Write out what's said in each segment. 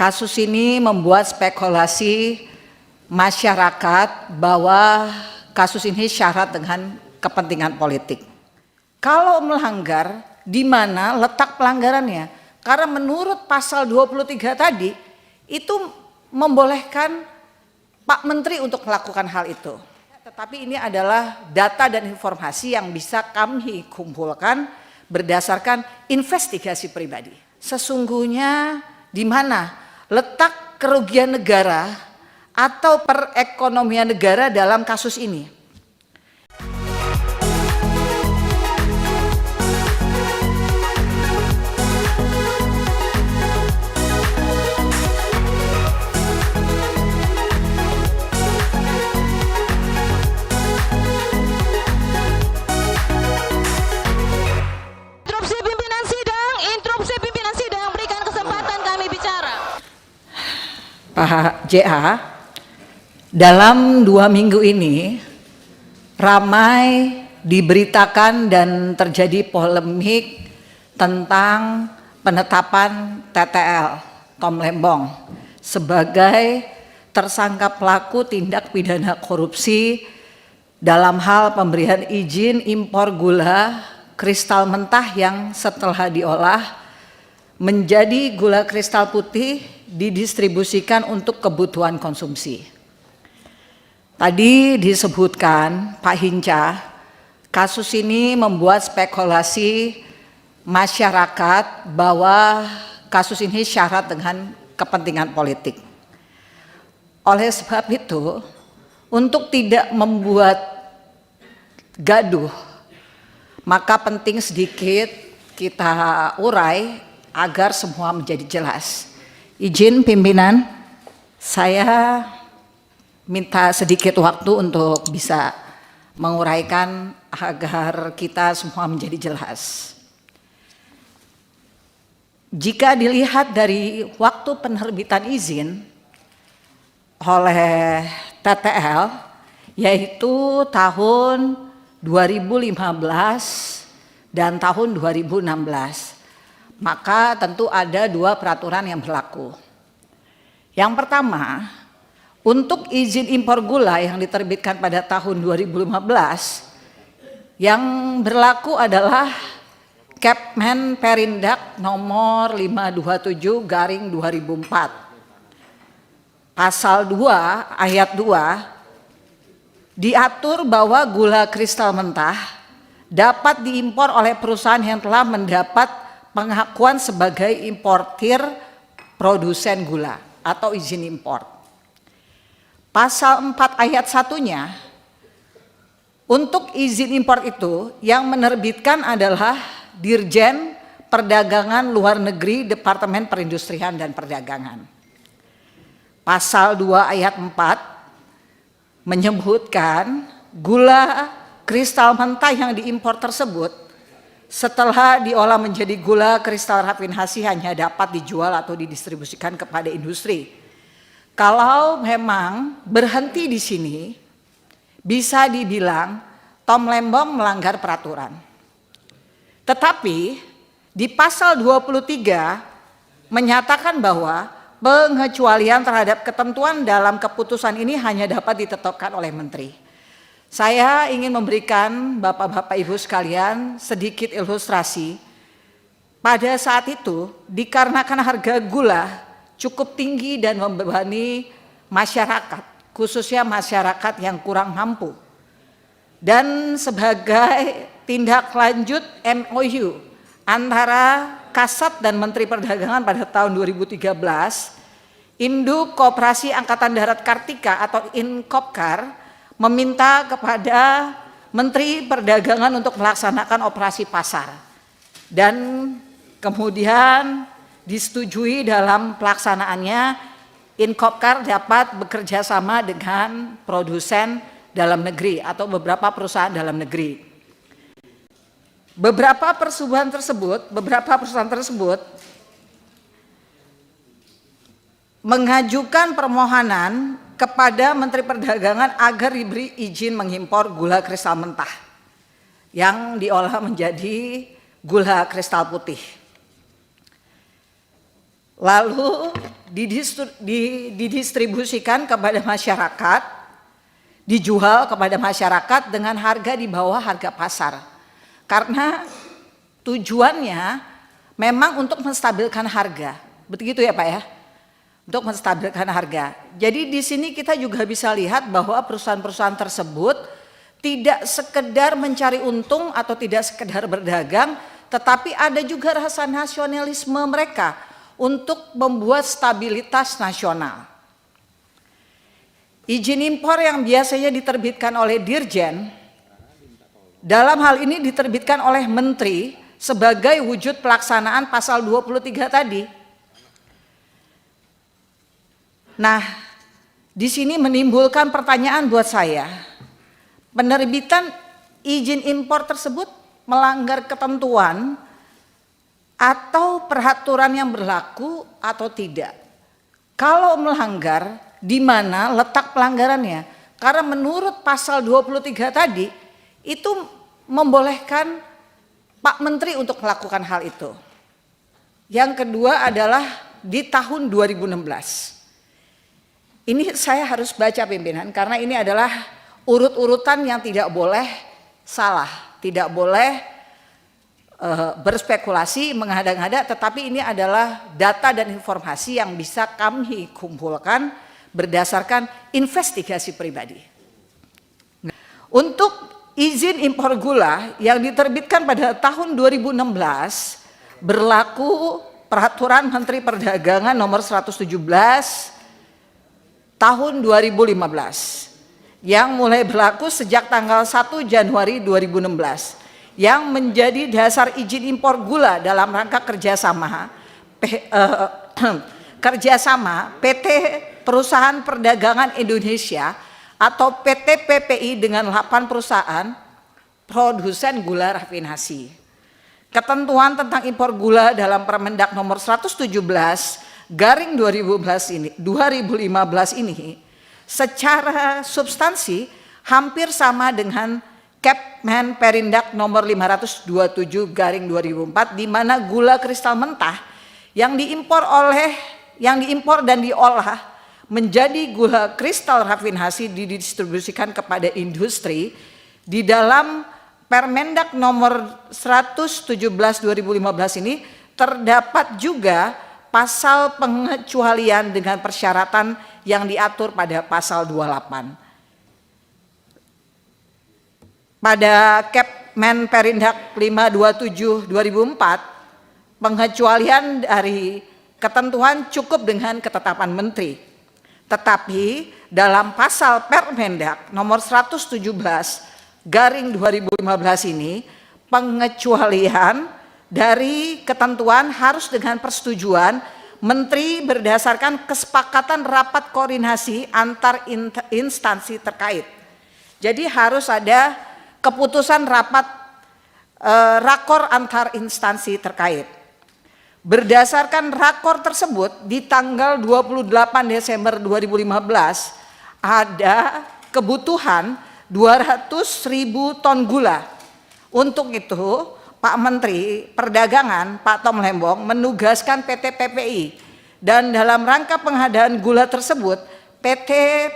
Kasus ini membuat spekulasi masyarakat bahwa kasus ini syarat dengan kepentingan politik. Kalau melanggar, di mana letak pelanggarannya? Karena menurut pasal 23 tadi, itu membolehkan Pak Menteri untuk melakukan hal itu. Tetapi ini adalah data dan informasi yang bisa kami kumpulkan berdasarkan investigasi pribadi. Sesungguhnya di mana letak kerugian negara atau perekonomian negara dalam kasus ini? Pak JA, dalam 2 minggu ini ramai diberitakan dan terjadi polemik tentang penetapan TTL Tom Lembong sebagai tersangka pelaku tindak pidana korupsi dalam hal pemberian izin impor gula kristal mentah yang setelah diolah menjadi gula kristal putih didistribusikan untuk kebutuhan konsumsi. Tadi disebutkan Pak Hinca, kasus ini membuat spekulasi masyarakat bahwa kasus ini syarat dengan kepentingan politik. Oleh sebab itu, untuk tidak membuat gaduh, maka penting sedikit kita urai agar semua menjadi jelas. Izin pimpinan, saya minta sedikit waktu untuk bisa menguraikan agar kita semua menjadi jelas. Jika dilihat dari waktu penerbitan izin oleh TTL, yaitu tahun 2015 dan tahun 2016, maka tentu ada 2 peraturan yang berlaku. Yang pertama, untuk izin impor gula yang diterbitkan pada tahun 2015, yang berlaku adalah Kepmen Perindak nomor 527/2004. Pasal 2 ayat 2 diatur bahwa gula kristal mentah dapat diimpor oleh perusahaan yang telah mendapat pengakuan sebagai importir produsen gula atau izin impor. Pasal 4 ayat 1-nya, untuk izin impor itu yang menerbitkan adalah Dirjen Perdagangan Luar Negeri Departemen Perindustrian dan Perdagangan. Pasal 2 ayat 4 menyebutkan gula kristal mentah yang diimpor tersebut setelah diolah menjadi gula kristal rafinasi hanya dapat dijual atau didistribusikan kepada industri. Kalau memang berhenti di sini, bisa dibilang Tom Lembong melanggar peraturan. Tetapi di pasal 23 menyatakan bahwa pengecualian terhadap ketentuan dalam keputusan ini hanya dapat ditetapkan oleh menteri. Saya ingin memberikan Bapak-Bapak Ibu sekalian sedikit ilustrasi. Pada saat itu dikarenakan harga gula cukup tinggi dan membebani masyarakat, khususnya masyarakat yang kurang mampu. Dan sebagai tindak lanjut MOU antara Kasat dan Menteri Perdagangan pada tahun 2013, Induk Koperasi Angkatan Darat Kartika atau Inkopkar meminta kepada Menteri Perdagangan untuk melaksanakan operasi pasar dan kemudian disetujui dalam pelaksanaannya Inkopkar dapat bekerja sama dengan produsen dalam negeri atau beberapa perusahaan dalam negeri. Beberapa perusahaan tersebut mengajukan permohonan kepada Menteri Perdagangan agar diberi izin mengimpor gula kristal mentah yang diolah menjadi gula kristal putih. lalu didistribusikan kepada masyarakat, dijual kepada masyarakat dengan harga di bawah harga pasar. Karena tujuannya memang untuk menstabilkan harga. Begitu ya Pak ya? Untuk menstabilkan harga. Jadi di sini kita juga bisa lihat bahwa perusahaan-perusahaan tersebut tidak sekedar mencari untung atau tidak sekedar berdagang, tetapi ada juga rasa nasionalisme mereka untuk membuat stabilitas nasional. Izin impor yang biasanya diterbitkan oleh Dirjen, dalam hal ini diterbitkan oleh Menteri sebagai wujud pelaksanaan pasal 23 tadi. Nah, di sini menimbulkan pertanyaan buat saya. Penerbitan izin impor tersebut melanggar ketentuan atau peraturan yang berlaku atau tidak? Kalau melanggar, di mana letak pelanggarannya? Karena menurut pasal 23 tadi, itu membolehkan Pak Menteri untuk melakukan hal itu. Yang kedua adalah di tahun 2016. Ini saya harus baca pimpinan karena ini adalah urut-urutan yang tidak boleh salah, tidak boleh berspekulasi, mengada-ngada, tetapi ini adalah data dan informasi yang bisa kami kumpulkan berdasarkan investigasi pribadi. Untuk izin impor gula yang diterbitkan pada tahun 2016 berlaku Peraturan Menteri Perdagangan nomor 117 tahun 2015 yang mulai berlaku sejak tanggal 1 Januari 2016 yang menjadi dasar izin impor gula dalam rangka kerjasama PT Perusahaan Perdagangan Indonesia atau PT PPI dengan 8 perusahaan produsen gula rafinasi. Ketentuan tentang impor gula dalam Permendak nomor 117/2015 ini secara substansi hampir sama dengan Kepmen Perindak nomor 527/2004 di mana gula kristal mentah yang diimpor dan diolah menjadi gula kristal rafinasi didistribusikan kepada industri di dalam Permendak nomor 117/2015 ini terdapat juga pasal pengecualian dengan persyaratan yang diatur pada pasal 28. Pada Kepmen Perindak 527/2004, pengecualian dari ketentuan cukup dengan ketetapan menteri. Tetapi dalam pasal Permendak nomor 117/2015 ini, pengecualian dari ketentuan harus dengan persetujuan menteri berdasarkan kesepakatan rapat koordinasi antar instansi terkait. Jadi harus ada keputusan rapat rakor antar instansi terkait. Berdasarkan rakor tersebut di tanggal 28 Desember 2015 ada kebutuhan 200.000 ton gula. Untuk itu Pak Menteri Perdagangan Pak Tom Lembong menugaskan PT PPI dan dalam rangka pengadaan gula tersebut PT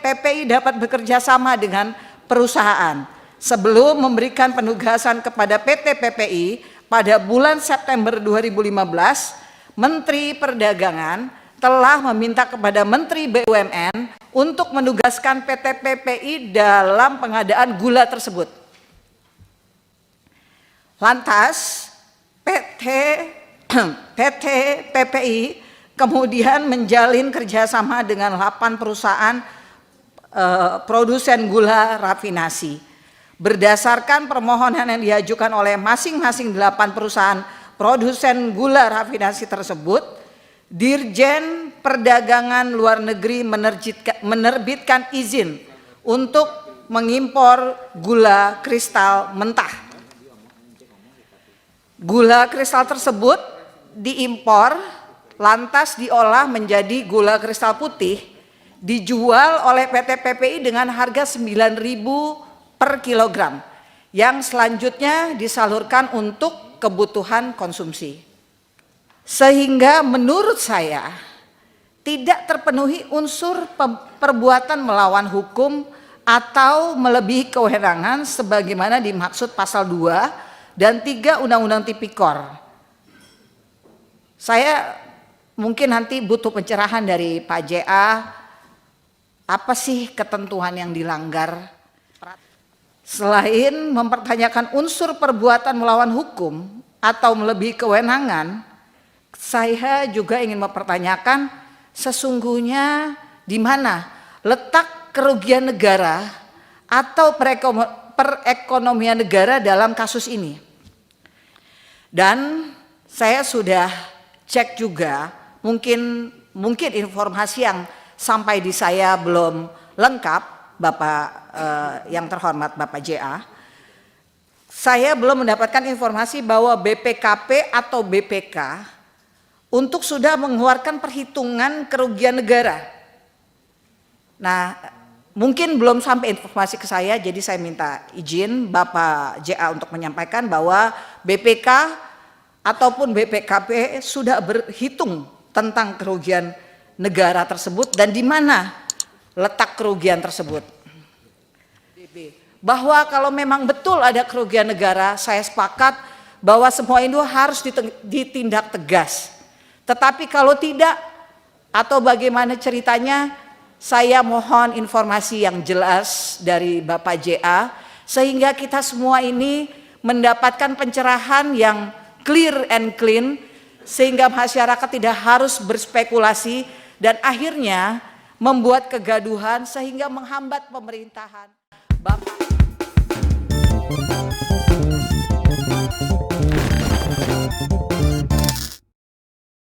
PPI dapat bekerja sama dengan perusahaan. Sebelum memberikan penugasan kepada PT PPI pada bulan September 2015, Menteri Perdagangan telah meminta kepada Menteri BUMN untuk menugaskan PT PPI dalam pengadaan gula tersebut. Lantas PT PPI kemudian menjalin kerjasama dengan 8 perusahaan produsen gula rafinasi. Berdasarkan permohonan yang diajukan oleh masing-masing 8 perusahaan produsen gula rafinasi tersebut, Dirjen Perdagangan Luar Negeri menerbitkan izin untuk mengimpor gula kristal mentah. Gula kristal tersebut diimpor lantas diolah menjadi gula kristal putih, dijual oleh PT PPI dengan harga 9.000 per kilogram yang selanjutnya disalurkan untuk kebutuhan konsumsi. Sehingga menurut saya tidak terpenuhi unsur perbuatan melawan hukum atau melebihi kewenangan sebagaimana dimaksud pasal 2 dan 3 Undang-Undang Tipikor. Saya mungkin nanti butuh pencerahan dari Pak JA, apa sih ketentuan yang dilanggar? Selain mempertanyakan unsur perbuatan melawan hukum atau melebihi kewenangan, saya juga ingin mempertanyakan sesungguhnya di mana letak kerugian negara atau perekonomian negara dalam kasus ini. Dan saya sudah cek juga, mungkin informasi yang sampai di saya belum lengkap, Bapak yang terhormat Bapak JA. Saya belum mendapatkan informasi bahwa BPKP atau BPK untuk sudah mengeluarkan perhitungan kerugian negara. Nah, mungkin belum sampai informasi ke saya, jadi saya minta izin Bapak JA untuk menyampaikan bahwa BPK ataupun BPKP sudah berhitung tentang kerugian negara tersebut dan di mana letak kerugian tersebut. Bahwa kalau memang betul ada kerugian negara, saya sepakat bahwa semua itu harus ditindak tegas. Tetapi kalau tidak atau bagaimana ceritanya, saya mohon informasi yang jelas dari Bapak JA sehingga kita semua ini mendapatkan pencerahan yang clear and clean sehingga masyarakat tidak harus berspekulasi dan akhirnya membuat kegaduhan sehingga menghambat pemerintahan. Bapak